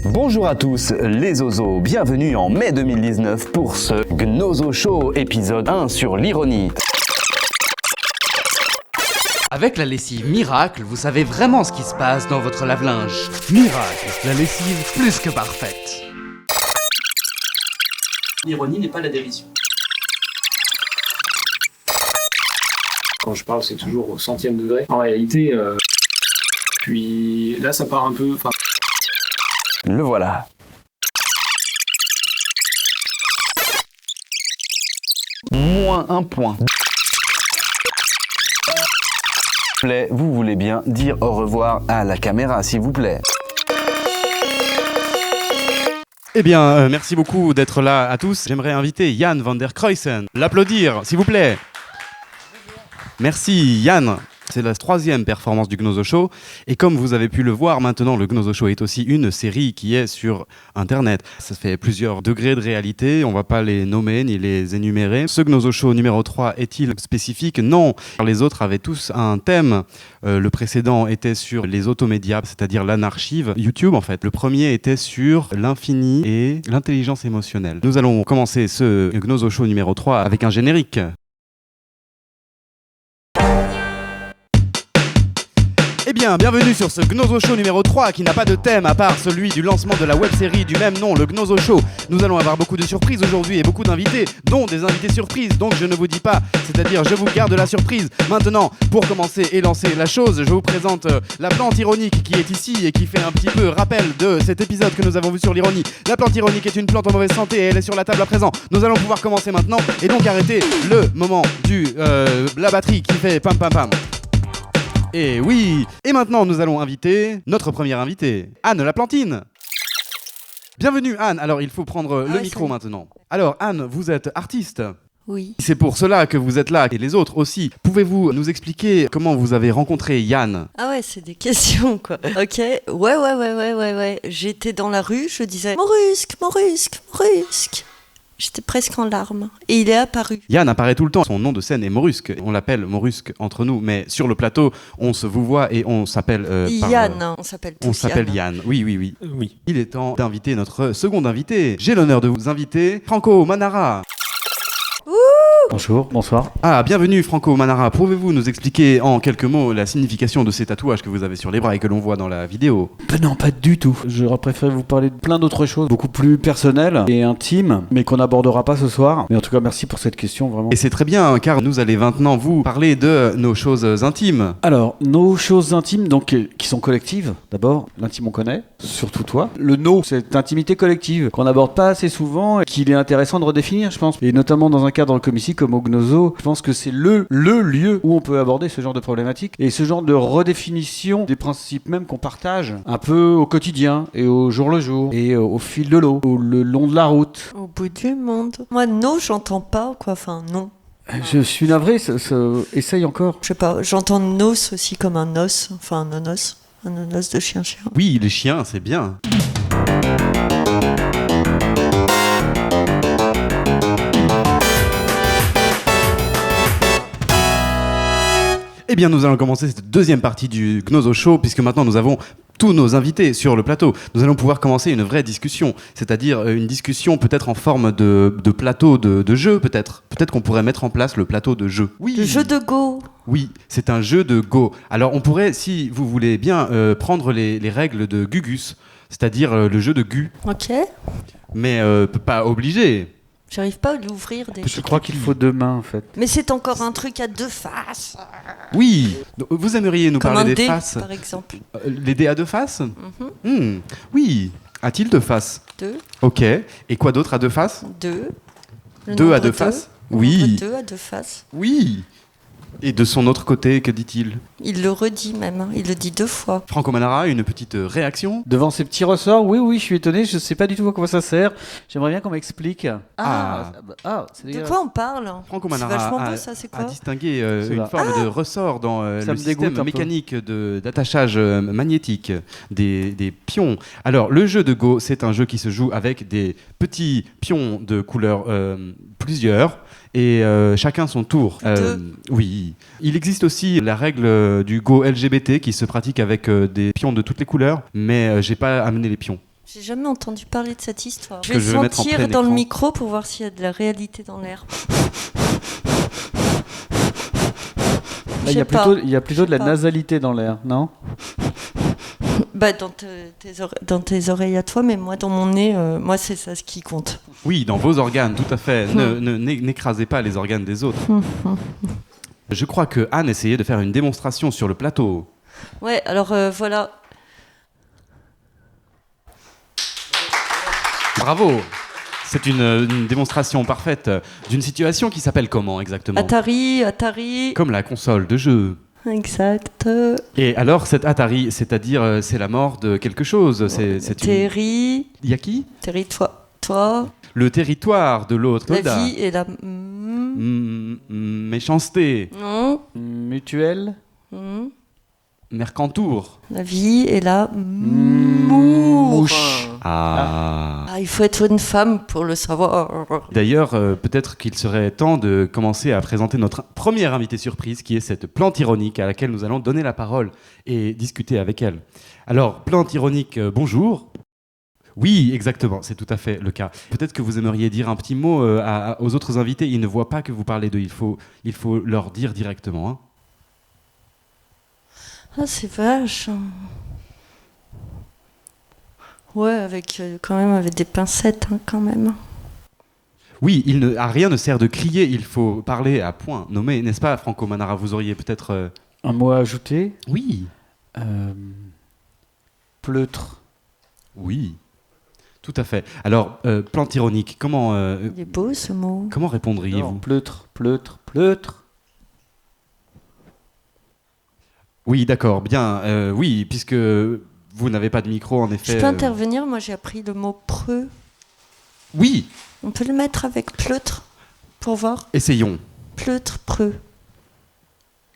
Bonjour à tous les zozos, bienvenue en mai 2019 pour ce Gnozo Show épisode 1 sur l'ironie. Avec la lessive Miracle, vous savez vraiment ce qui se passe dans votre lave-linge. Miracle, la lessive plus que parfaite. L'ironie n'est pas la dérision. Quand je parle, c'est toujours au centième degré. En réalité, puis là, ça part un peu... Le voilà. Moins un point. Vous voulez bien dire au revoir à la caméra, s'il vous plaît. Eh bien, merci beaucoup d'être là à tous. J'aimerais inviter Yann van der Cruyssen. L'applaudir, s'il vous plaît. Merci Yann. C'est la 3e performance du Gnozo Show. Et comme vous avez pu le voir, maintenant, le Gnozo Show est aussi une série qui est sur Internet. Ça fait plusieurs degrés de réalité. On ne va pas les nommer ni les énumérer. Ce Gnozo Show numéro 3 est-il spécifique ? Non. Les autres avaient tous un thème. Le précédent était sur les automédias, c'est-à-dire l'anarchive. YouTube, en fait. Le premier était sur l'infini et l'intelligence émotionnelle. Nous allons commencer ce Gnozo Show numéro 3 avec un générique. Eh bien, bienvenue sur ce Gnozo Show numéro 3 qui n'a pas de thème à part celui du lancement de la web-série du même nom, le Gnozo Show. Nous allons avoir beaucoup de surprises aujourd'hui et beaucoup d'invités, dont des invités surprises, donc je ne vous dis pas, c'est-à-dire je vous garde la surprise. Maintenant, pour commencer et lancer la chose, je vous présente la plante ironique qui est ici et qui fait un petit peu rappel de cet épisode que nous avons vu sur l'ironie. La plante ironique est une plante en mauvaise santé et elle est sur la table à présent. Nous allons pouvoir commencer maintenant et donc arrêter le moment du la batterie qui fait pam pam pam. Et oui, et maintenant nous allons inviter notre première invitée, Anne la Plantine. Bienvenue Anne, alors il faut prendre le micro maintenant. Alors Anne, vous êtes artiste. Oui. C'est pour cela que vous êtes là, et les autres aussi. Pouvez-vous nous expliquer comment vous avez rencontré Yann ? Ah ouais, c'est des questions quoi. Ok, ouais. J'étais dans la rue, je disais Morusque. J'étais presque en larmes. Et il est apparu. Yann apparaît tout le temps. Son nom de scène est Morusque. On l'appelle Morusque entre nous, mais sur le plateau, on se vous voit et on s'appelle... Yann, on s'appelle tous On s'appelle Yann. Oui. Il est temps d'inviter notre second invité. J'ai l'honneur de vous inviter Franco Manara. Bonjour, bonsoir. Ah, bienvenue Franco Manara. Pouvez-vous nous expliquer en quelques mots la signification de ces tatouages que vous avez sur les bras et que l'on voit dans la vidéo ? Non, pas du tout. J'aurais préféré vous parler de plein d'autres choses, beaucoup plus personnelles et intimes, mais qu'on n'abordera pas ce soir. Mais en tout cas, merci pour cette question, vraiment. Et c'est très bien, car nous allons maintenant vous parler de nos choses intimes. Alors, nos choses intimes, donc, qui sont collectives, d'abord, l'intime on connaît, surtout toi. Le no, cette intimité collective qu'on n'aborde pas assez souvent et qu'il est intéressant de redéfinir, je pense. Et notamment dans un cadre comme ici, comme au Gnozo, je pense que c'est le lieu où on peut aborder ce genre de problématique et ce genre de redéfinition des principes même qu'on partage un peu au quotidien et au jour le jour et au fil de l'eau, le long de la route. Au bout du monde. Moi, no, j'entends pas, quoi. Enfin, non. Je suis navré, essaye encore. Je sais pas, j'entends nos aussi comme un os. Enfin, un onos. Un onos de chien. Oui, les chiens, c'est bien. Eh bien, nous allons commencer cette deuxième partie du Gnozo Show, puisque maintenant nous avons tous nos invités sur le plateau. Nous allons pouvoir commencer une vraie discussion, c'est-à-dire une discussion peut-être en forme de plateau de jeu, peut-être. Peut-être qu'on pourrait mettre en place le plateau de jeu. Oui. Le jeu de Go. Oui, c'est un jeu de Go. Alors, on pourrait, si vous voulez bien, prendre les règles de Gugus, c'est-à-dire le jeu de Gu. Ok. Mais pas obligé. J'arrive pas à l'ouvrir. Je crois qu'il faut 2 mains en fait. Mais c'est encore un truc à 2 faces. Oui. Vous aimeriez nous comme parler un des dé, faces par exemple. Les dés à 2 faces. Oui. A-t-il 2 faces ? 2. Ok. Et quoi d'autre à 2 faces ? 2. 2 à 2 faces ? Oui. 2 à 2 faces. Oui. Et de son autre côté, que dit-il ? Il le redit même, il le dit 2 fois. Franco Manara, une petite réaction ? Devant ces petits ressorts, oui, je suis étonné, je sais pas du tout à quoi ça sert. J'aimerais bien qu'on m'explique. C'est de quoi on parle ? Franco C'est Manara vachement beau, ça, c'est quoi ? a distingué une forme de ressort dans le système mécanique d'attachage magnétique des pions. Alors, le jeu de Go, c'est un jeu qui se joue avec des petits pions de couleur plusieurs et chacun son tour. Oui. Il existe aussi la règle du Go LGBT qui se pratique avec des pions de toutes les couleurs, mais j'ai pas amené les pions. J'ai jamais entendu parler de cette histoire. Je Que vais je vais mettre en sentir plein dans le écran. micro pour voir s'il y a de la réalité dans l'air. Là, il y a plutôt de la pas. nasalité dans l'air, non? Bah, dans tes oreilles à toi, mais moi, dans mon nez, moi, c'est ça ce qui compte. Oui, dans vos organes, tout à fait. N'écrasez pas les organes des autres. Je crois que Anne essayait de faire une démonstration sur le plateau. Ouais, alors voilà. Bravo! C'est une démonstration parfaite d'une situation qui s'appelle comment exactement? Atari. Comme la console de jeu. Exact. Et alors, cette Atari, c'est-à-dire c'est la mort de quelque chose. Terry. Il y a qui? Terry, toi. Le territoire de l'autre La soldat. vie et la... Méchanceté. Non. Mutuelle. Mercantour. La vie et la... Mouche. Ah. Ah, il faut être une femme pour le savoir. D'ailleurs, peut-être qu'il serait temps de commencer à présenter notre première invitée surprise, qui est cette plante ironique à laquelle nous allons donner la parole et discuter avec elle. Alors, plante ironique, bonjour. Oui, exactement, c'est tout à fait le cas. Peut-être que vous aimeriez dire un petit mot aux autres invités. Ils ne voient pas que vous parlez d'eux, il faut leur dire directement. Hein. Ah, c'est vache. Ouais, quand même avec des pincettes, hein, quand même. Oui, rien ne sert de crier, il faut parler à point nommé, n'est-ce pas, Franco Manara? Vous auriez peut-être... Un mot à ajouter? Oui. Pleutre. Oui, tout à fait. Alors, plante ironique, comment... Il est beau, ce mot. Comment répondriez-vous? Pleutre. Oui, d'accord, bien. Oui, puisque vous n'avez pas de micro, en effet... Je peux intervenir? Moi, j'ai appris le mot preux. Oui, On peut le mettre avec pleutre, pour voir. essayons. Pleutre, preux.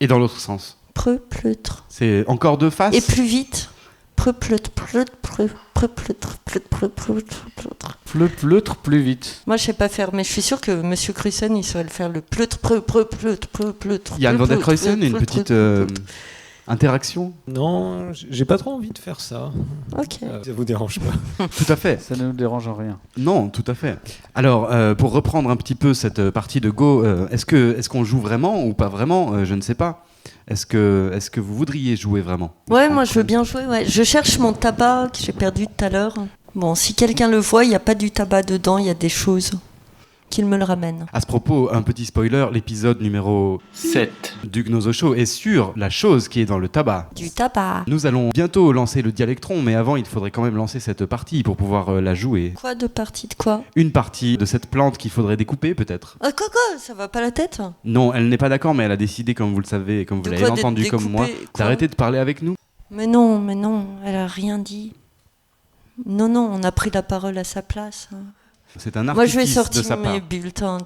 Et dans l'autre sens. Preux, pleutre. C'est encore deux faces? Et plus vite. Preux, pleutre, pleutre, preux, pleutre, pleutre. Pleutre plus vite. Moi, je sais pas faire, mais je suis sûre que Monsieur Crussen, il saurait le faire, le pleutre, pleutre. Yann van der Cruyssen, une petite interaction? Non, j'ai pas trop envie de faire ça. Ok. Ça vous dérange pas? Tout à fait. Ça ne nous dérange en rien. Non, tout à fait. Alors, pour reprendre un petit peu cette partie de Go, est-ce qu'on joue vraiment ou pas vraiment? Je ne sais pas. Est-ce que vous voudriez jouer vraiment? Ouais, moi, je veux bien jouer, ouais. Je cherche mon tabac que j'ai perdu tout à l'heure. Bon, si quelqu'un le voit, il n'y a pas du tabac dedans, il y a des choses. Qu'il me le ramène. À ce propos, un petit spoiler, l'épisode numéro 7 du Gnoso Show est sur la chose qui est dans le tabac. Du tabac. Nous allons bientôt lancer le dialectron, mais avant, il faudrait quand même lancer cette partie pour pouvoir la jouer. Quoi de partie de quoi? Une partie de cette plante qu'il faudrait découper, peut-être. Quoi, ça va pas la tête? Non, elle n'est pas d'accord, mais elle a décidé, comme vous le savez, comme vous De l'avez quoi, entendu de comme moi, découper, quoi? d'arrêter de parler avec nous. Mais non, elle a rien dit. Non, on a pris la parole à sa place. C'est un Moi, artifice je vais de sortir sa part. mes bulletins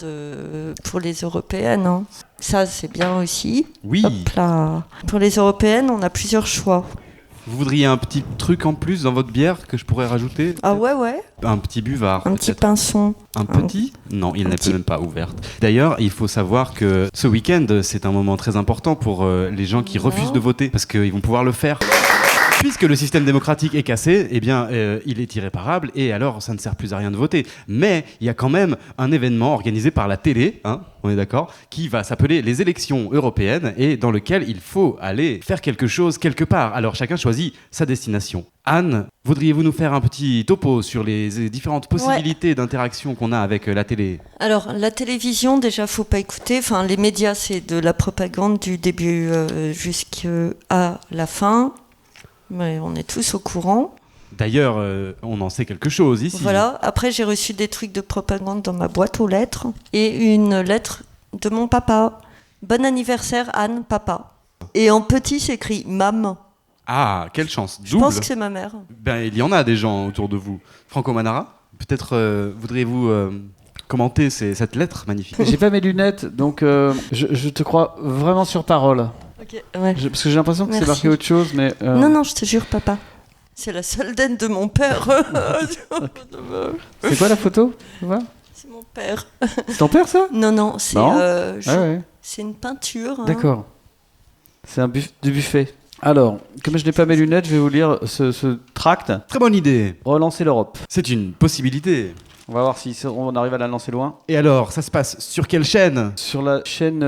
pour les européennes. Hein. Ça, c'est bien aussi. Oui. Hop là. Pour les européennes, on a plusieurs choix. Vous voudriez un petit truc en plus dans votre bière que je pourrais rajouter? Ah ouais. Un petit buvard. Un petit peut-être. pinson. Un petit? Non, il n'est petit. même pas ouvert. D'ailleurs, il faut savoir que ce week-end, c'est un moment très important pour les gens qui refusent de voter, parce qu'ils vont pouvoir le faire. Puisque le système démocratique est cassé, eh bien, il est irréparable, et alors ça ne sert plus à rien de voter. Mais il y a quand même un événement organisé par la télé, hein, on est d'accord, qui va s'appeler les élections européennes, et dans lequel il faut aller faire quelque chose quelque part. Alors chacun choisit sa destination. Anne, voudriez-vous nous faire un petit topo sur les différentes possibilités d'interaction qu'on a avec la télé? Alors, la télévision, déjà, faut pas écouter. Enfin, les médias, c'est de la propagande du début jusqu'à la fin. Mais on est tous au courant. D'ailleurs, on en sait quelque chose ici. Voilà. Après, j'ai reçu des trucs de propagande dans ma boîte aux lettres. Et une lettre de mon papa. Bon anniversaire, Anne, papa. Et en petit, c'est écrit Mam. Ah, quelle chance. Je Double. pense que c'est ma mère. Ben, il y en a des gens autour de vous. Franco Manara, peut-être voudriez-vous commenter cette lettre magnifique? J'ai pas mes lunettes, donc je te crois vraiment sur parole. Ok, ouais. Parce que j'ai l'impression que c'est Merci. marqué autre chose, mais... Non, je te jure, papa. C'est la soldaine de mon père. C'est quoi la photo? Tu vois ? C'est mon père. C'est ton père, ça? Non, c'est Non ouais. c'est une peinture. Hein. D'accord. C'est du buffet. Alors, comme je n'ai pas mes lunettes, je vais vous lire ce tract. Très bonne idée. Relancer l'Europe. C'est une possibilité. On va voir si on arrive à la lancer loin. Et alors, ça se passe sur quelle chaîne? Sur la chaîne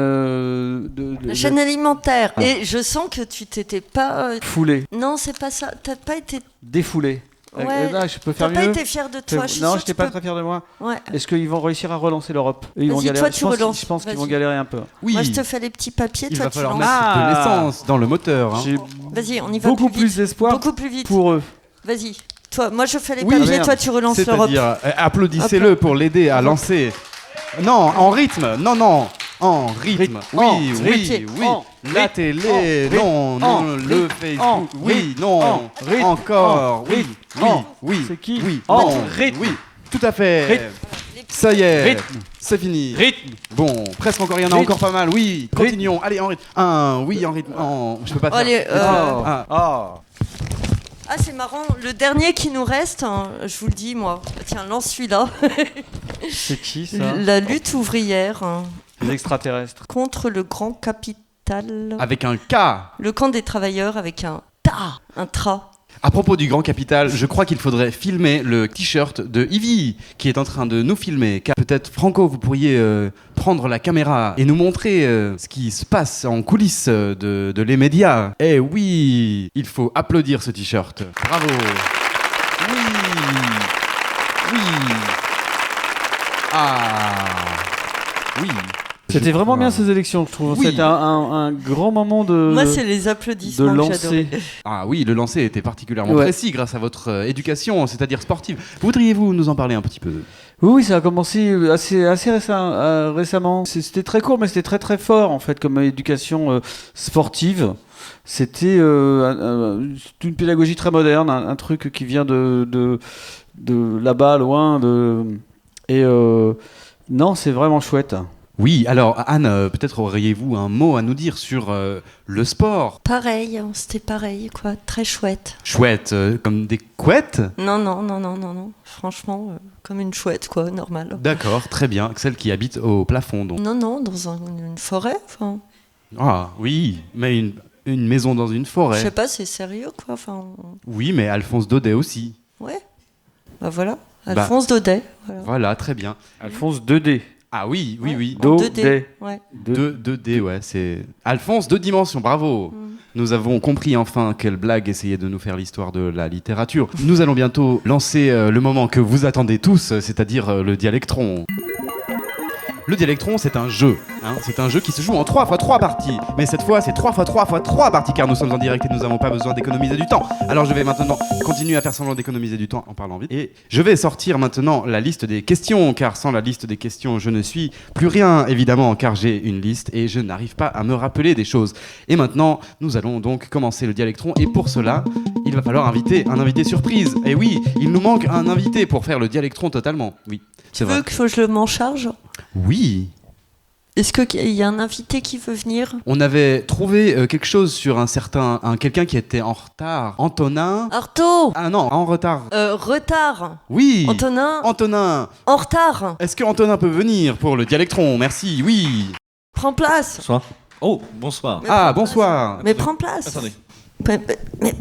La chaîne alimentaire. Ah. Et je sens que tu t'étais pas. Foulée. Non, c'est pas ça. T'as pas été. Défoulée. Ouais. Là, je peux faire T'as mieux. pas été fier de toi. Je suis Non, sûre je n'étais que pas tu très fier de moi. peux- Ouais. Est-ce qu'ils vont réussir à relancer l'Europe? Ils vont Vas-y, galérer. toi, tu relances. Je pense qu'ils vont Vas-y. galérer un peu. Oui. Moi, je te fais les petits papiers. Il toi, va tu falloir lances. mettre Ah. de l'essence dans le moteur. Hein. J'ai Vas-y, on y va beaucoup plus vite. plus d'espoir Beaucoup plus vite. pour eux. Vas-y. Toi, moi, je fais les Oui. papiers. Merde. Toi, tu relances l'Europe. C'est-à-dire, applaudissez-le pour l'aider à lancer. Non, en rythme. Non. En rythme. Oui, En oui, rythme. oui. En La rythme. télé. En Non, rythme. le En Facebook. Oui, rythme. non. En rythme. Encore. En Oui, rythme. oui, En. oui. C'est qui? Oui, En non. rythme. Oui, tout à fait. Rythme. Ça y est. Rythme. C'est fini. Rythme. Bon, presque encore, il y en a Rythme. encore pas mal. Oui, continuons. Allez, en rythme. Oui, en rythme. Je peux pas faire. Allez, Ah. Ah, c'est marrant. Le dernier qui nous reste, hein, je vous le dis, moi. Tiens, lance celui-là. C'est qui ça? La lutte ouvrière hein, Les extraterrestres. contre le grand capital. Avec un K. Le camp des travailleurs avec un ta, un tra. À propos du Grand Capital, je crois qu'il faudrait filmer le t-shirt de Ivy qui est en train de nous filmer. Car peut-être, Franco, vous pourriez prendre la caméra et nous montrer ce qui se passe en coulisses de les médias. Eh oui, il faut applaudir ce t-shirt. Bravo. Oui. Oui. C'était vraiment bien ces élections, je trouve. Oui. C'était un grand moment de, Moi, c'est les de applaudissements que j'adorais. lancer. Ah oui, le lancer était particulièrement Ouais. précis grâce à votre éducation, c'est-à-dire sportive. Voudriez-vous nous en parler un petit peu? Oui, ça a commencé assez récemment. C'était très court, mais c'était très très fort en fait comme éducation sportive. C'était une pédagogie très moderne, un truc qui vient de là-bas, loin. Non, c'est vraiment chouette. Oui, alors Anne, peut-être auriez-vous un mot à nous dire sur le sport? Pareil, hein, c'était pareil, quoi. Très chouette. Chouette, comme des couettes? Non. Franchement, comme une chouette, quoi, normal. D'accord, très bien. Celle qui habite au plafond, donc. Non, dans une forêt. Enfin, Ah oui, mais une maison dans une forêt. je sais pas, c'est sérieux, quoi. Enfin, Oui, mais Alphonse Daudet aussi. ouais. Bah voilà. Alphonse Daudet. Voilà. Voilà, très bien. Alphonse 2D. Ah oui. En Do- 2D. D. Ouais. 2D, ouais, c'est... Alphonse, 2 dimensions, bravo. Nous avons compris enfin quelle blague essayait de nous faire l'histoire de la littérature. Nous allons bientôt lancer le moment que vous attendez tous, c'est-à-dire le Dialectron. Le Dialectron, c'est un jeu. Hein. C'est un jeu qui se joue en 3 x 3 parties. Mais cette fois, c'est 3 x 3 x 3 parties, car nous sommes en direct et nous n'avons pas besoin d'économiser du temps. Alors je vais maintenant continuer à faire semblant d'économiser du temps en parlant vite. Et je vais sortir maintenant la liste des questions, car sans la liste des questions, je ne suis plus rien, évidemment, car j'ai une liste et je n'arrive pas à me rappeler des choses. Et maintenant, nous allons donc commencer le Dialectron. Et pour cela, il va falloir inviter un invité surprise. Et oui, il nous manque un invité pour faire le Dialectron totalement. Oui, c'est Tu vrai. veux que je m'en charge? Oui. Est-ce qu'il y a un invité qui veut venir? On avait trouvé quelque chose sur quelqu'un qui était en retard. Antonin. Artaud! Ah non, en retard. Retard! Oui. Antonin, Antonin. en retard! Est-ce que Antonin peut venir pour le Dialectron? Merci. Oui. Prends place! Bonsoir. Oh, bonsoir. Mais Ah, prends bonsoir. place. Mais prends place! Attendez. Mais-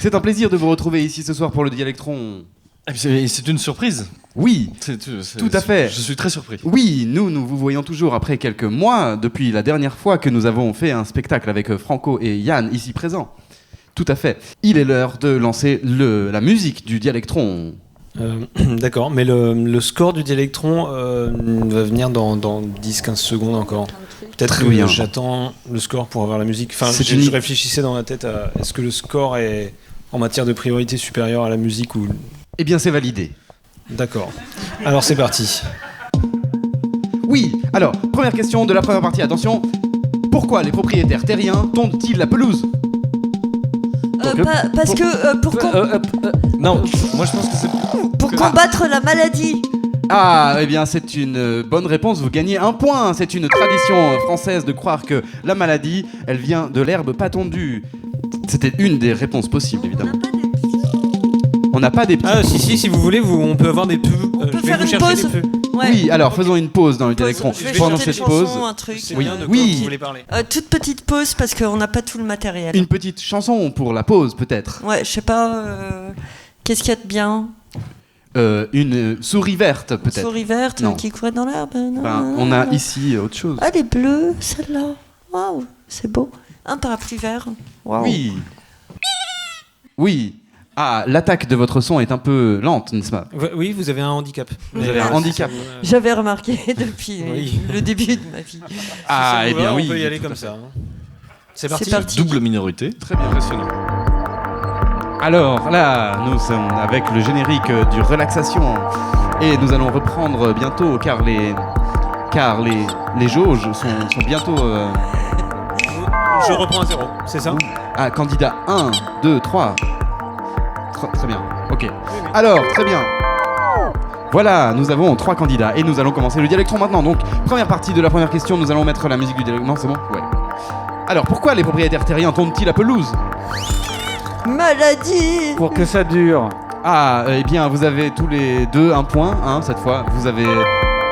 C'est un plaisir de vous retrouver ici ce soir pour le Dialectron. Ah, puis c'est une surprise. Oui. Tout à fait. Je suis très surpris. Oui, nous vous voyons toujours après quelques mois, depuis la dernière fois que nous avons fait un spectacle avec Franco et Yann ici présents. Tout à fait. Il est l'heure de lancer la musique du Dialectron. D'accord, mais le score du Dialectron va venir dans 10-15 secondes encore. Peut-être Très que bien. j'attends le score pour avoir la musique. Enfin, C'est je une- réfléchissais dans ma tête à est-ce que le score est en matière de priorité supérieure à la musique ou... Eh bien, c'est validé. D'accord. Alors c'est parti. Oui, alors, première question de la première partie, attention. Pourquoi les propriétaires terriens tondent-ils la pelouse? parce que Non, moi je pense que c'est... pour combattre la maladie. Ah, eh bien, c'est une bonne réponse, vous gagnez un point. C'est une tradition française de croire que la maladie, elle vient de l'herbe pas tondue. C'était une des réponses possibles, évidemment. On n'a pas des petits... Ah, si vous voulez, on peut avoir des pubs. On peut je vais faire vous une chercher pause. des pubs. Ouais. Oui, alors faisons une pause dans le Dialectron. Je vais Pendant chanter cette une chanson, pause, un truc. C'est Oui. bien de quoi Oui. vous voulez parler. Toute petite pause parce qu'on n'a pas tout le matériel. une petite chanson pour la pause peut-être. Ouais, je sais pas. Qu'est-ce qu'il y a de bien? Une souris verte peut-être. Souris verte Non. qui courait dans l'herbe. Enfin, on a ici autre chose. Ah, elle est bleue, celle-là. Waouh, c'est beau. Un parapluie vert. Waouh. Oui. Oui. Ah, l'attaque de votre son est un peu lente, n'est-ce pas? Oui, vous avez un handicap. Vous avez un handicap. J'avais remarqué depuis Oui. le début de ma vie. Ah, Si ça eh vous bien va, oui. On peut y aller tout à comme fait. ça. hein. C'est C'est parti. parti. Double minorité. Très bien, impressionnant. Alors là, nous sommes avec le générique du relaxation et nous allons reprendre bientôt car les jauges sont bientôt Je reprends à 0, c'est ça? à candidat 1, 2, 3. Très bien. OK. Alors, très bien. Voilà, nous avons 3 candidats et nous allons commencer le Dialectron maintenant. Donc, première partie de la première question, nous allons mettre la musique du Dialectron. Non, c'est bon? Ouais. Alors, pourquoi les propriétaires terriens tondent-ils la pelouse? Maladie. Pour que ça dure. Ah, eh bien, vous avez tous les deux un point, hein, cette fois. Vous avez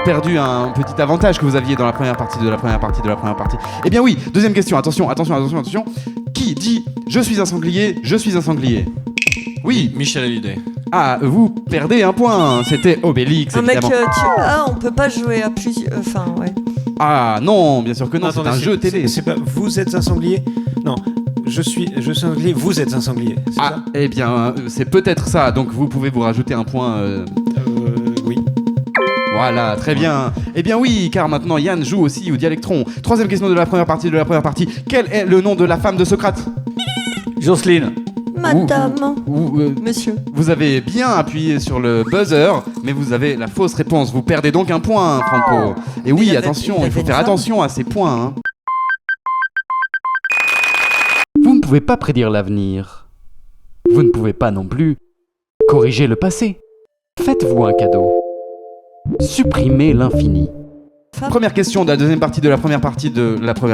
perdu un petit avantage que vous aviez dans la première partie de la première partie de la première partie. Eh bien oui, deuxième question, attention. Qui dit « Je suis un sanglier, je suis un sanglier » Oui. Michel Hallyday. Ah, vous perdez un point. C'était Obélix, Un mec, évidemment. Ah, on peut pas jouer à plusieurs. Enfin, ouais. Ah non, bien sûr que non, c'est Attendez, un jeu télé. C'est pas vous êtes un sanglier? Non, je suis un sanglier, vous êtes un sanglier. C'est Ah, eh bien, c'est peut-être ça. Donc vous pouvez vous rajouter un point. ça? Oui. Voilà, très bien. Eh bien oui, car maintenant Yann joue aussi au Dialectron. Troisième question de la première partie. Quel est le nom de la femme de Socrate? Jocelyne. Madame. Monsieur. Vous avez bien appuyé sur le buzzer, mais vous avez la fausse réponse. Vous perdez donc un point, Franco. Et oui, il attention, avait il faut une faire femme. attention à ces points. Hein. Vous ne pouvez pas prédire l'avenir. Vous ne pouvez pas non plus corriger le passé. Faites-vous un cadeau. Supprimez l'infini. Femme. Première question de la deuxième partie de la première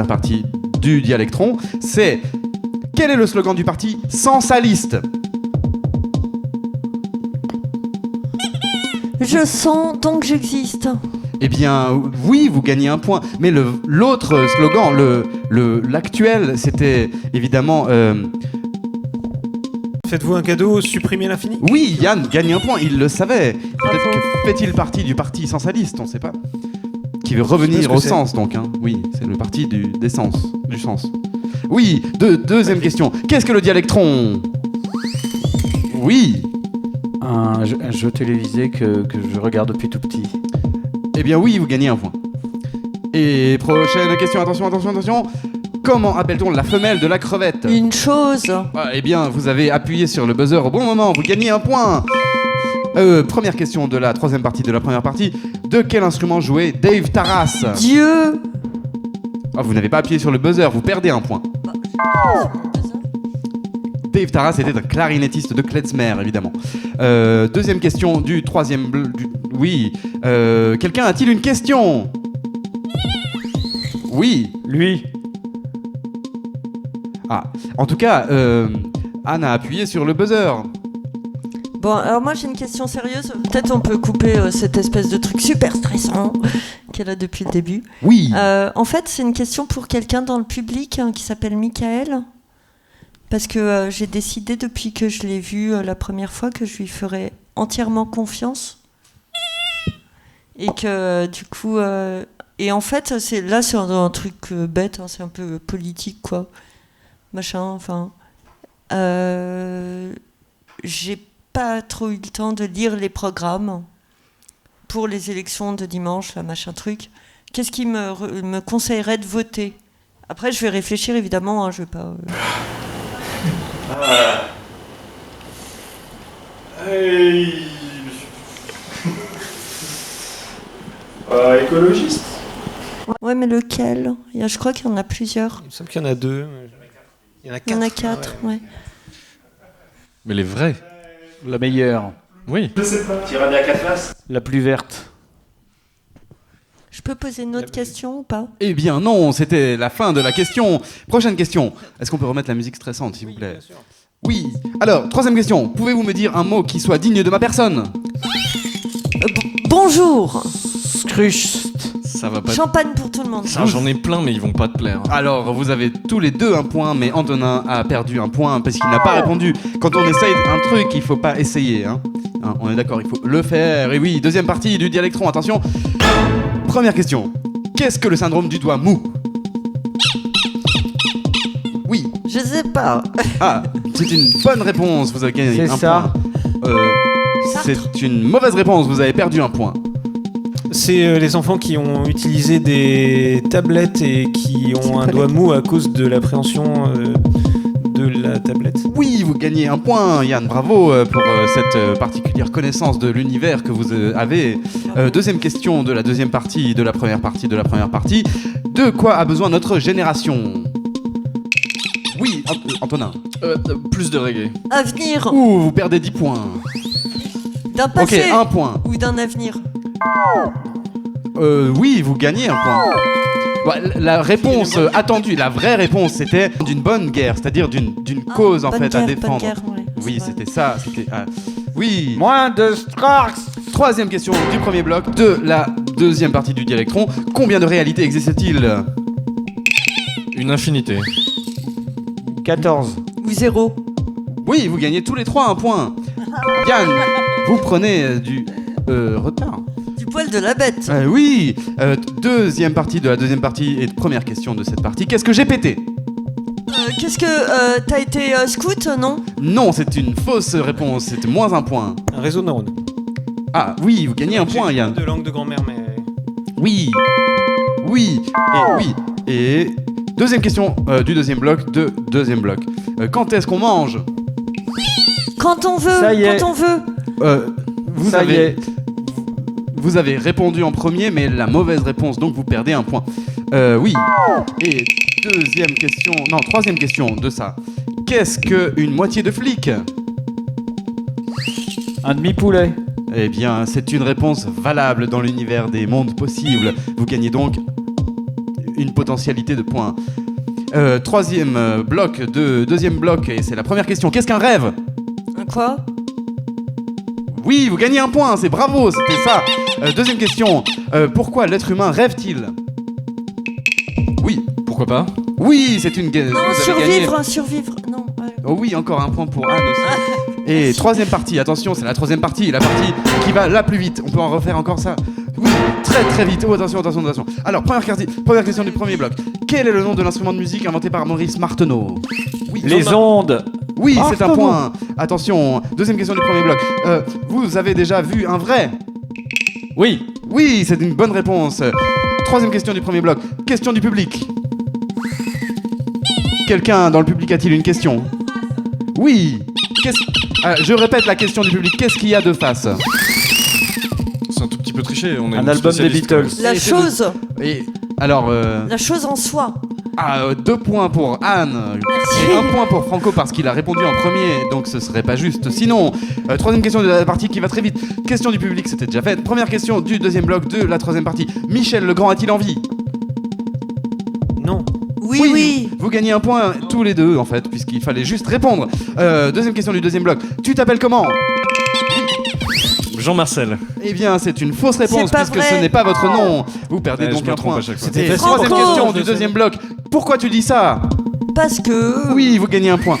partie du Dialectron, c'est quel est le slogan du parti sans sa liste? Je sens donc j'existe. Eh bien, oui, vous gagnez un point. Mais l'autre slogan, l'actuel, c'était évidemment... Faites-vous un cadeau, supprimez l'infini? Oui, Yann gagne un point, il le savait. Peut-être que fait-il partie du parti sans sa liste, on ne sait pas. Qui veut revenir que au c'est. sens, donc. Hein. Oui, c'est le parti du sens. Oui, deuxième question. Qu'est-ce que le Dialectron? Oui. Un jeu télévisé que je regarde depuis tout petit. Eh bien oui, vous gagnez un point. Et prochaine question, attention. Comment appelle-t-on la femelle de la crevette? Une chose. Ah, eh bien, vous avez appuyé sur le buzzer au bon moment, vous gagnez un point. Première question de la troisième partie de la première partie. De quel instrument jouait Dave Taras? Dieu. Ah, vous n'avez pas appuyé sur le buzzer, vous perdez un point. Dave Taras était un clarinettiste de klezmer, évidemment. Deuxième question du troisième... Oui. Quelqu'un a-t-il une question? Oui. Lui. Ah, en tout cas, Anne a appuyé sur le buzzer. Bon, alors moi j'ai une question sérieuse. Peut-être on peut couper cette espèce de truc super stressant qu'elle a depuis le début. Oui. En fait, c'est une question pour quelqu'un dans le public qui s'appelle Michael. Parce que j'ai décidé depuis que je l'ai vu la première fois que je lui ferais entièrement confiance. Et que du coup... et en fait, c'est un truc bête, hein, c'est un peu politique, quoi. Machin, enfin... j'ai pas trop eu le temps de lire les programmes pour les élections de dimanche, là, machin truc. Qu'est-ce qui me conseillerait de voter? Après, je vais réfléchir, évidemment, hein, je vais pas... Écologiste. Ouais, mais lequel? Je crois qu'il y en a plusieurs. Il me semble qu'il y en a 2. Il y en a 4. Il y en a 4, ouais. Mais les vrais. La meilleure. Oui. Je sais pas. Tyrannie à 4 faces. La plus verte. Je peux poser une autre question ou pas? Eh bien non, c'était la fin de la question. Prochaine question. Est-ce qu'on peut remettre la musique stressante, s'il vous plaît? Oui. Alors, troisième question. Pouvez-vous me dire un mot qui soit digne de ma personne? Bonjour. Scruche. Ça va pas. Champagne pour tout le monde. Ah, j'en ai plein, mais ils vont pas te plaire. Alors, vous avez tous les deux un point, mais Antonin a perdu un point parce qu'il n'a pas répondu. Quand on essaye un truc, il faut pas essayer. Hein, on est d'accord, il faut le faire. Et oui, deuxième partie du Dialectron, attention. Première question. Qu'est-ce que le syndrome du doigt mou? Oui. Je sais pas. Ah, c'est une bonne réponse, vous avez gagné C'est un ça. point. C'est une mauvaise réponse, vous avez perdu un point. C'est les enfants qui ont utilisé des tablettes et qui ont un doigt mou à cause de l'appréhension de la tablette. Oui, vous gagnez un point, Yann, bravo pour cette particulière connaissance de l'univers que vous avez. Deuxième question de la deuxième partie, de la première partie. De quoi a besoin notre génération? Oui, Antonin. Plus de reggae. Avenir. Ouh, vous perdez 10 points. D'un Ok, passé. un point. Ou d'un avenir. Oui, vous gagnez un point. Bah, la réponse attendue, la vraie réponse, c'était d'une bonne guerre, c'est-à-dire d'une cause en Bonne fait à guerre, défendre. bonne guerre, ouais, Oui, c'est vrai. c'était ça. Oui. Moins de Strarks. Troisième question du premier bloc de la deuxième partie du Dialectron. Combien de réalités existe-t-il? Une infinité. 14. Ou zéro. Oui, vous gagnez tous les trois un point. Yann, vous prenez du retard. Du poil de la bête. Oui, deuxième partie de la deuxième partie et première question de cette partie. Qu'est-ce que j'ai pété? Qu'est-ce que. T'as été scout, non? Non, c'est une fausse réponse. C'est moins un point. Un réseau de neurones. Ah oui, vous gagnez un point, J'ai Yann. de langue de grand-mère, mais... Oui. Et deuxième question du deuxième bloc quand est-ce qu'on mange? Quand on veut. Ça y est. Quand on veut. Ça y est. Vous avez répondu en premier, mais la mauvaise réponse, donc vous perdez un point. Oui. Et troisième question de ça. Qu'est-ce qu'une moitié de flic? Un demi-poulet. Eh bien, c'est une réponse valable dans l'univers des mondes possibles. Vous gagnez donc une potentialité de points. Deuxième bloc, et c'est la première question. Qu'est-ce qu'un rêve? Un quoi? Oui, vous gagnez un point, c'est bravo, c'était ça. Deuxième question. Pourquoi l'être humain rêve-t-il? Oui. Pourquoi pas? Oui, c'est une... Non, vous avez gagné. survivre. Non. Ouais. Oh oui, encore un point pour Anne aussi. Et troisième partie, attention, c'est la troisième partie, la partie qui va la plus vite. On peut en refaire encore ça? Oui, très très vite. Oh, attention. Alors, première question du premier bloc. Quel est le nom de l'instrument de musique inventé par Maurice Marteneau? Oui, Les ondes. Oui, c'est un Marteneau. point. Attention, deuxième question du premier bloc. Vous avez déjà vu un vrai? Oui. Oui, c'est une bonne réponse. Troisième question du premier bloc. Question du public. Quelqu'un dans le public a-t-il une question? Oui. Je répète la question du public. Qu'est-ce qu'il y a de face? C'est un tout petit peu triché. On est Un une album des spécialiste, quand Beatles. même. La Et c'est chose. Et alors, La chose en soi. 2 points pour Anne. Merci. Et 1 point pour Franco parce qu'il a répondu en premier, donc ce serait pas juste. Sinon, troisième question de la partie qui va très vite. Question du public, c'était déjà fait. Première question du deuxième bloc de la troisième partie. Michel Legrand a-t-il envie? Non. Oui. Vous gagnez un point tous les deux en fait, puisqu'il fallait juste répondre. Deuxième question du deuxième bloc. Tu t'appelles comment? Jean-Marcel. Eh bien, c'est une fausse réponse C'est pas puisque vrai. ce n'est pas votre nom. Vous perdez Ouais, donc je me un trompe point. à chaque fois. C'était Et facile. troisième Franco. question du deuxième bloc. Pourquoi tu dis ça? Parce que. Oui, vous gagnez un point.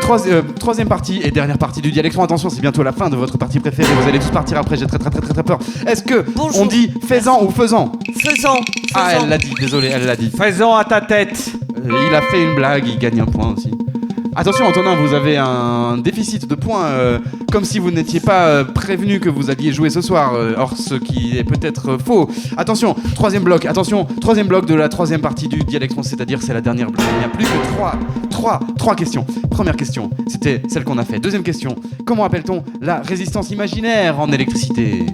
Troisième partie et dernière partie du Dialectron. Attention, c'est bientôt la fin de votre partie préférée. Vous allez tous partir après. J'ai très peur. Est-ce que Bonjour. on dit faisant ou faisant? Faisant. Ah, elle l'a dit. Désolé, elle l'a dit. Faisant à ta tête. Il a fait une blague. Il gagne un point aussi. Attention, Antonin, vous avez un déficit de points, comme si vous n'étiez pas prévenu que vous alliez jouer ce soir. Or, ce qui est peut-être faux. Attention, troisième bloc de la troisième partie du Dialectron, c'est-à-dire c'est la dernière bloc. Il n'y a plus que trois questions. Première question, c'était celle qu'on a fait. Deuxième question, comment appelle-t-on la résistance imaginaire en électricité?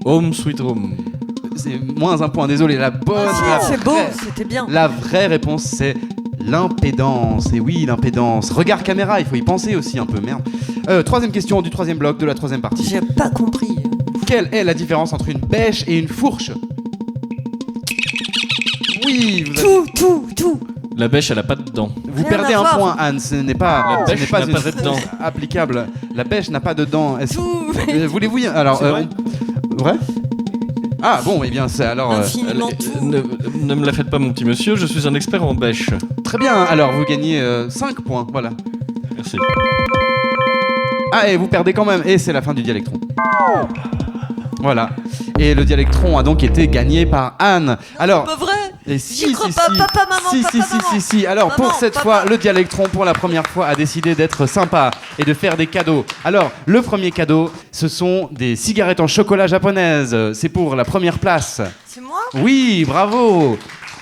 Home Sweet Home. C'est moins un point, désolé. La bonne... Ah, si, la c'est beau, vraie- c'était bien. La vraie réponse, c'est l'impédance. Et oui, l'impédance. Regard caméra, il faut y penser aussi un peu, merde. Troisième question du troisième bloc de la troisième partie. J'ai pas compris. Quelle est la différence entre une bêche et une fourche? Oui, vous avez... Tout. La bêche, elle a pas de dents. Vous Rien perdez à un voir. point, Anne. Ce n'est pas, La ce bêche n'est pas n'a une pas de réponse dents. applicable. La bêche n'a pas de dents. Tout. Voulez-vous y... Alors, C'est vrai vrai. Ah bon, eh bien, c'est alors... Infiniment tout. Ne me la faites pas, mon petit monsieur, je suis un expert en bêche. Très bien, alors vous gagnez 5 points, voilà. Merci. Ah, et vous perdez quand même, et c'est la fin du Dialectron. Voilà. Et le Dialectron a donc été gagné par Anne. Alors... Pas vrai. Et J'y crois pas, papa, maman, si, papa, maman. si. Alors, Maman, pour cette papa. fois, le Dialectron, pour la première fois, a décidé d'être sympa et de faire des cadeaux. Alors, le premier cadeau, ce sont des cigarettes en chocolat japonaises. C'est pour la première place. C'est moi. Oui, bravo.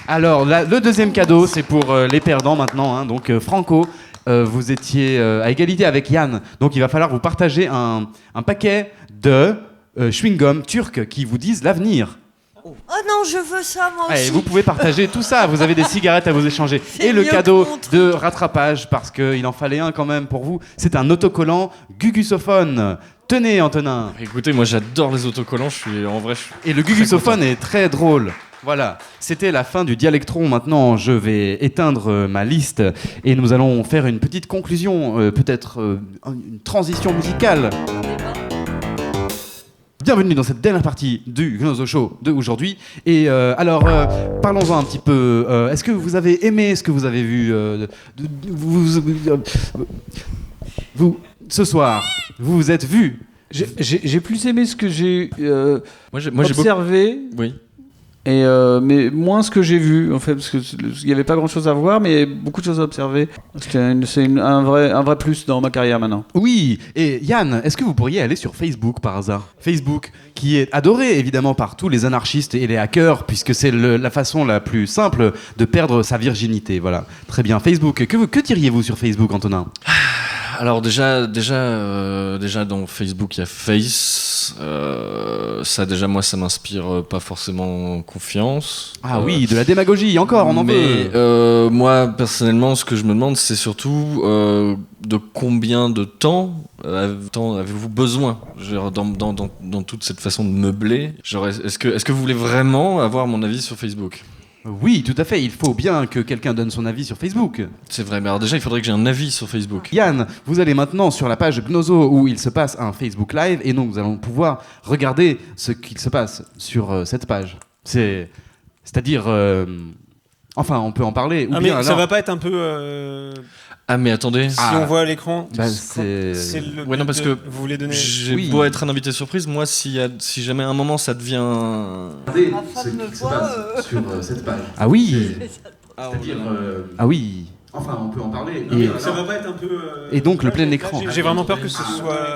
Alors, le deuxième cadeau, c'est pour les perdants maintenant. Hein. Donc, Franco, vous étiez à égalité avec Yann. Donc, il va falloir vous partager un paquet de chewing-gum turcs qui vous disent l'avenir. Oh non, je veux ça moi aussi. Allez, vous pouvez partager tout ça, vous avez des cigarettes à vous échanger. C'est Et le mieux cadeau que mon truc. de rattrapage, parce qu'il en fallait un quand même pour vous, c'est un autocollant Gugusophone. Tenez, Antonin. Écoutez, moi j'adore les autocollants, je suis Et le Gugusophone est très drôle. Voilà, c'était la fin du Dialectron. Maintenant, je vais éteindre ma liste et nous allons faire une petite conclusion, peut-être une transition musicale. Bienvenue dans cette dernière partie du Gnozo Show de aujourd'hui. Et alors, parlons-en un petit peu. Est-ce que vous avez aimé ce que vous avez vu vous, ce soir, vous vous êtes vus. J'ai plus aimé ce que j'ai Moi j'ai beaucoup... observé, Oui. et, mais moins ce que j'ai vu, en fait, parce qu'il n'y avait pas grand-chose à voir, mais beaucoup de choses à observer. C'est un vrai plus dans ma carrière maintenant. Oui, et Yann, est-ce que vous pourriez aller sur Facebook par hasard? Facebook, qui est adoré évidemment par tous les anarchistes et les hackers, puisque c'est la façon la plus simple de perdre sa virginité. Voilà, très bien. Facebook, que diriez-vous sur Facebook, Antonin? Alors déjà dans Facebook il y a Face, ça déjà moi ça m'inspire pas forcément confiance. Ah oui, de la démagogie, encore, on en mais veut. moi personnellement ce que je me demande c'est surtout de combien de temps avez-vous besoin, genre, dans toute cette façon de meubler, genre, est-ce que vous voulez vraiment avoir mon avis sur Facebook? Oui, tout à fait, il faut bien que quelqu'un donne son avis sur Facebook. C'est vrai, mais alors déjà il faudrait que j'ai un avis sur Facebook. Yann, vous allez maintenant sur la page Gnozo où il se passe un Facebook Live et donc nous allons pouvoir regarder ce qu'il se passe sur cette page. C'est-à-dire... enfin, on peut en parler. Ou Ah, bien mais ça alors... va pas être un peu. Ah mais attendez, Si Ah. on voit à l'écran. Bah, c'est c'est... le. Ouais, non, parce que Vous voulez donner. j'ai Oui. beau être un invité surprise, moi si jamais à un moment ça devient... Ma femme me voit. sur cette page. Ah oui. C'est-à-dire, Ah oui. Enfin, on peut en parler. Ça va pas être un peu. Et donc, le plein écran. J'ai vraiment peur que ce soit.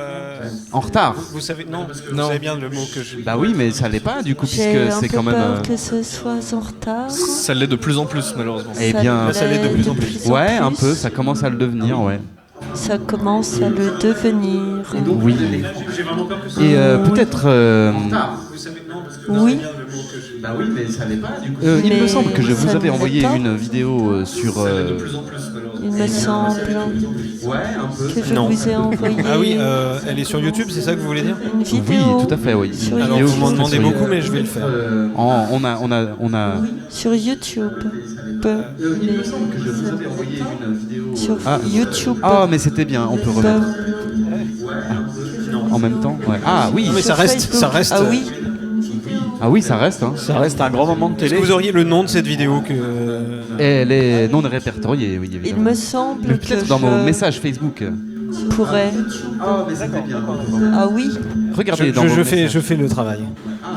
En retard. Vous savez, non, vous Non. savez bien le mot que je. Bah oui, mais ça l'est pas du coup, J'ai puisque un c'est peu quand même... peur que ce soit en retard. Ça l'est de plus en plus malheureusement. Eh bien, ça l'est de plus en plus. Ouais, un peu, ça commence à le devenir, ouais. Ça commence à le devenir. Oui. J'ai vraiment peur que ce soit. Et peut-être... Vous savez, non, parce que Oui. bien le mot que je. Bah oui, mais ça l'est pas du coup. Il me Mais semble que je vous ça avais ne envoyé l'est pas. une vidéo sur... Il me semble Ouais, un peu. que je Non. vous ai envoyé Ah oui, elle est sur YouTube, c'est ça que vous voulez dire? une Oui, vidéo. tout à fait, oui. Sur Alors vidéo vous m'en qui demandez serait sur- beaucoup, mais je vais le faire. On a... Sur YouTube. Il me semble que je vous avais envoyé une vidéo... Sur Ah. YouTube. Ah, mais c'était bien, on peut remettre en même temps. Ouais. Ah oui, Non, mais Sur ça reste, Facebook. ça reste. Ah oui. ah oui, ça reste. Hein. Ça reste un grand moment de Est-ce télé. que vous auriez le nom de cette vidéo que. Elle est non répertoriée, oui, Il évidemment. me semble Mais que peut-être dans mon je message Facebook. pourrais. Ah, mais c'était bien. Ah oui. Regardez dans vos messages. Je fais le travail.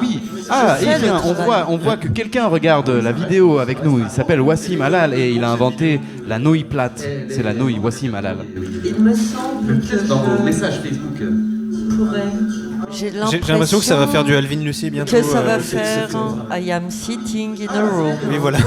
Oui. Ah, Je fais et bien, le travail. on voit que quelqu'un regarde la vidéo avec nous. Il s'appelle Wassim Halal et il a inventé la nouille plate. C'est la nouille Wassim Halal. Il me semble que Dans vos je messages Facebook. pourrais. J'ai J'ai l'impression que ça va faire du Alvin Lucie bientôt. Que ça va cette- faire cette- I am sitting in a room. Oui, voilà.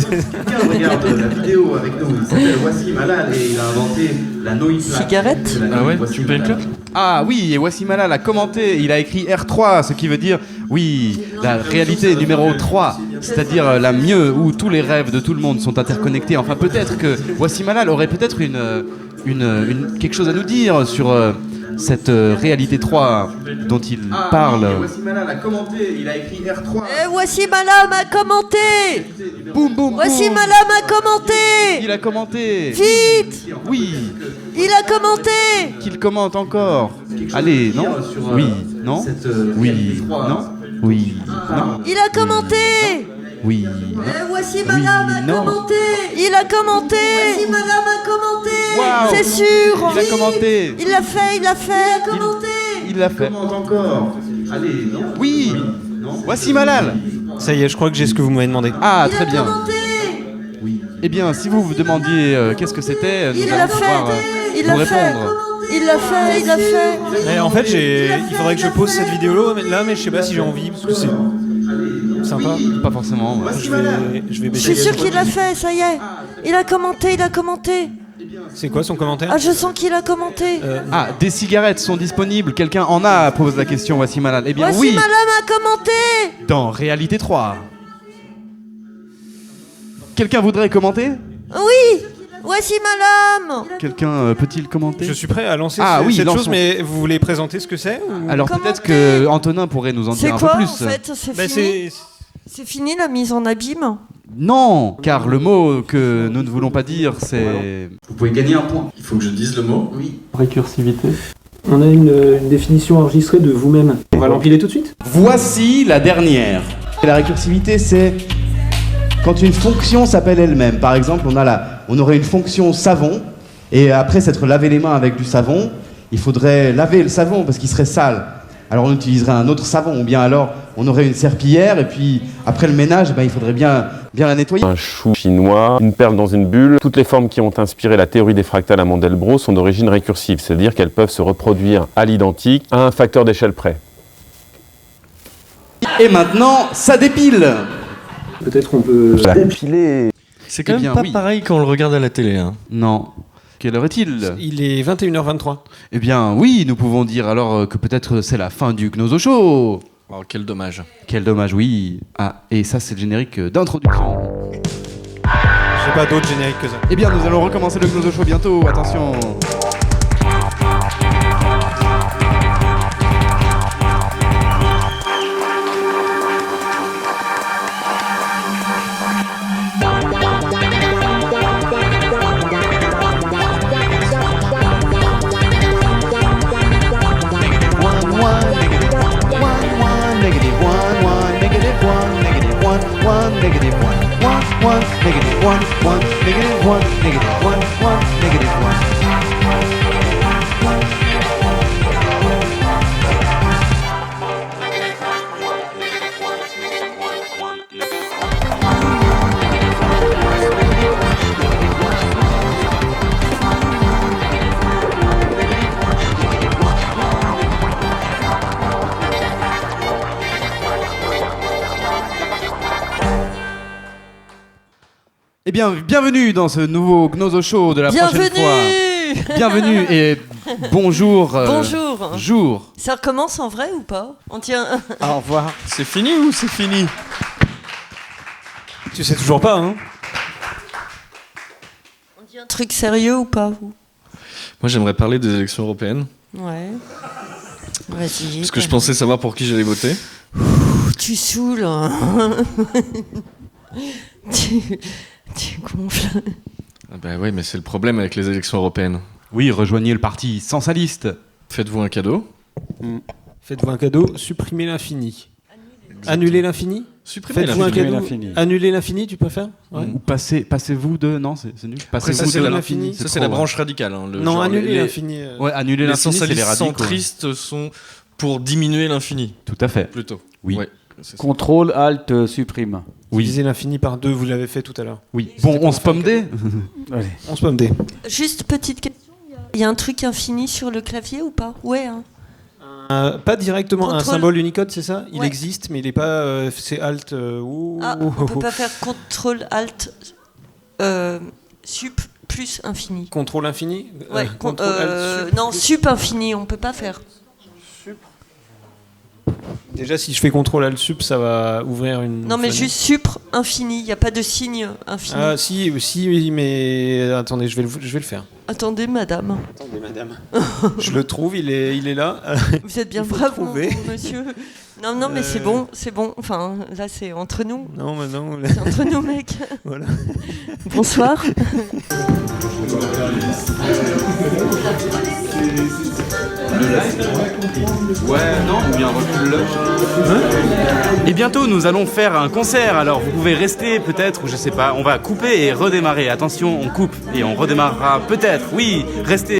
Quelqu'un regarde la vidéo avec nous. Il s'appelle Wassim Halal et il a inventé la nouille plate. Cigarette. C'est la Ah nouille ouais, Wassim tu me payes une Halal. clope? Ah oui, et Wassim Halal a commenté, il a écrit R3, ce qui veut dire, oui, la réalité numéro 3, c'est-à-dire la mieux, où tous les rêves de tout le monde sont interconnectés. Enfin, peut-être que Wassim Halal aurait peut-être quelque chose à nous dire sur cette réalité 3 dont il parle. Voici Malal a commenté, il a écrit R3. Voici Malam a commenté. Boum boum Voici boum. Malam a commenté. Il a commenté. Vite. Oui. Il a commenté. Qu'il commente encore. Allez, non. Oui. Non. Oui. Non. Oui. Non. Il a commenté. Oui. Voici Malam a non. commenté. Il a commenté. Voici Malam a commenté. Waouh. C'est sûr. Il a commenté. Il l'a fait. Il a commenté. Il l'a fait. Commente encore. Allez, non. Oui. Voici Malal. Ça y est, je crois que j'ai ce que vous m'avez demandé. Ah, très bien. Commenté. Eh bien, si vous vous demandiez qu'est-ce que c'était, nous Il allons l'a pouvoir fait. Il vous l'a fait. répondre. Il l'a fait. Il l'a fait. Mais en fait, il faudrait que je pose cette vidéo là, mais je sais pas si j'ai envie parce que c'est sympa. Pas forcément. ouais. Je vais Je baisser. suis sûr qu'il l'a fait. Ça y est. Il a commenté. Il a commenté. C'est quoi son commentaire? Ah, je sens qu'il a commenté. Ah, des cigarettes sont disponibles. Quelqu'un en a, pose la question. Voici Malal. Eh bien, Voici oui. Malam a commenté. Dans Réalité 3. Quelqu'un voudrait commenter? Oui. Voici Malam. Quelqu'un peut-il commenter? Je suis prêt à lancer cette lançons. chose, mais vous voulez présenter ce que c'est ou... Alors Commenter. peut-être que Antonin pourrait nous en C'est dire un quoi peu en plus. fait? C'est Bah, fini. C'est fini la mise en abîme. Non, car le mot que nous ne voulons pas dire, c'est... Vous pouvez gagner un point. Il faut que je dise le mot. Oui. Récursivité. On a une définition enregistrée de vous-même. On va l'empiler tout de suite. Voici la dernière. La récursivité, c'est quand une fonction s'appelle elle-même. Par exemple, on aurait une fonction savon, et après s'être lavé les mains avec du savon, il faudrait laver le savon parce qu'il serait sale. Alors on utiliserait un autre savon, ou bien alors on aurait une serpillière, et puis après le ménage, il faudrait bien la nettoyer. Un chou chinois, une perle dans une bulle. Toutes les formes qui ont inspiré la théorie des fractales à Mandelbrot sont d'origine récursive, c'est-à-dire qu'elles peuvent se reproduire à l'identique à un facteur d'échelle près. Et maintenant, ça dépile. Peut-être on peut... Dépiler. C'est quand Eh même bien, pas oui. pareil quand on le regarde à la télé. Hein. Non. Quelle heure est-il? Il est 21h23. Eh bien oui, nous pouvons dire alors que peut-être c'est la fin du Gnoso Show. Oh, quel dommage. Quel dommage, oui. Ah, et ça c'est le générique d'introduction. J'ai pas d'autres génériques que ça. Eh bien nous allons recommencer le Gnoso Show bientôt, attention. Eh bien, bienvenue dans ce nouveau Gnoso Show de la prochaine fois. Bienvenue et bonjour. Bonjour. Jour. Ça recommence en vrai ou pas? On tient. Au revoir. C'est fini ou c'est fini? Tu sais toujours pas, hein? On dit un truc sérieux ou pas vous? Moi j'aimerais parler des élections européennes. Ouais. Vas-y. Parce que je pensais savoir pour qui j'allais voter. Tu saoules. tu gonfles. Ah bah ouais, mais c'est le problème avec les élections européennes. Oui, rejoignez le parti sans sa liste. Faites-vous un cadeau. Faites-vous un cadeau, supprimez l'infini. Annuler l'infini? Supprimez Faites-vous un l'infini. cadeau, annuler l'infini, tu peux faire? Ouais. Ou passez-vous de... Non, c'est nul. Après, ça, Passez-vous c'est de la- l'infini. Ça, c'est trop, la ouais. branche radicale. Hein, le Non, genre, annuler les- l'infini. Ouais, annuler Les l'infini, c'est les socialistes radicaux. centristes sont pour diminuer l'infini, Tout à fait. plutôt. Oui. Ouais, c'est ça. Contrôle, Alt, supprime. Diviser l'infini par 2, vous l'avez fait tout à l'heure. Oui. Bon, on se pomme des. Allez. On se pomme des. Juste petite question. Il y a un truc infini sur le clavier ou pas? Ouais. Hein. Pas directement un Contrôle. symbole Unicode, c'est ça? Il Ouais. existe, mais il est pas. C'est Alt. Ah, on peut pas faire contrôle alt sup plus infini. Contrôle infini? Ouais. Contrôle Alt, sup. Non, sup infini, on peut pas faire. Déjà, si je fais CTRL-Alt-Sup, ça va ouvrir une. Non, mais fenêtre. juste supr infini, il n'y a pas de signe infini. Ah, si, oui, mais. Attendez, je vais le faire. Attendez, madame. Attendez, madame. Je le trouve, il est là. Vous êtes bien Il faut brave, trouver. mon monsieur. Non, mais c'est bon. Enfin, là, c'est entre nous. Non, mais non. C'est entre nous, mec. Voilà. Bonsoir. Ouais, non, ou bien recule-le. Et bientôt, nous allons faire un concert. Alors, vous pouvez rester peut-être, ou je sais pas. On va couper et redémarrer. Attention, on coupe et on redémarrera peut-être. Oui, restez.